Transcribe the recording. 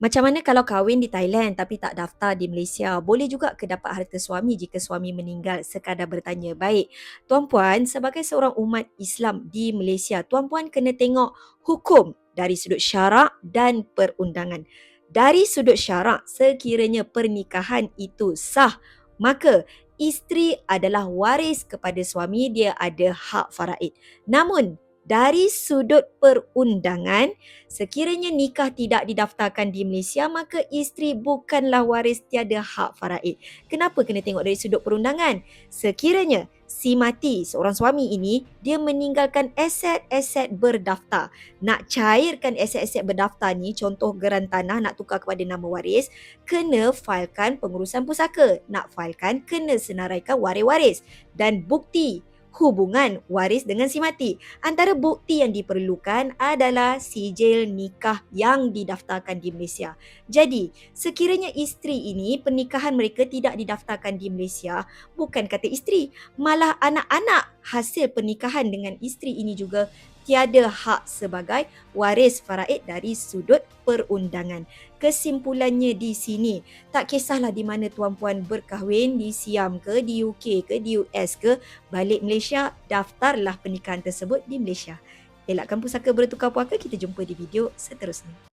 Macam mana kalau kahwin di Thailand tapi tak daftar di Malaysia? Boleh juga ke dapat harta suami jika suami meninggal? Sekadar bertanya. Baik, Tuan Puan sebagai seorang umat Islam di Malaysia, Tuan Puan kena tengok hukum dari sudut syarak dan perundangan. Dari sudut syarak, sekiranya pernikahan itu sah, maka isteri adalah waris kepada suami, dia ada hak faraid. Namun, dari sudut perundangan, sekiranya nikah tidak didaftarkan di Malaysia, maka isteri bukanlah waris, tiada hak faraid. Kenapa kena tengok dari sudut perundangan? Sekiranya si mati, seorang suami ini, dia meninggalkan aset-aset berdaftar. Nak cairkan aset-aset berdaftar ni, contoh geran tanah nak tukar kepada nama waris, kena filekan pengurusan pusaka. Nak filekan, kena senaraikan waris-waris. Dan bukti hubungan waris dengan si mati. Antara bukti yang diperlukan adalah sijil nikah yang didaftarkan di Malaysia. Jadi, sekiranya isteri ini pernikahan mereka tidak didaftarkan di Malaysia, bukan kata isteri, malah anak-anak hasil pernikahan dengan isteri ini juga tiada hak sebagai waris faraid dari sudut perundangan. Kesimpulannya di sini, tak kisahlah di mana tuan-puan berkahwin, di Siam ke, di UK ke, di US ke, balik Malaysia, daftarlah pernikahan tersebut di Malaysia. Elakkan pusaka bertukar puaka, kita jumpa di video seterusnya.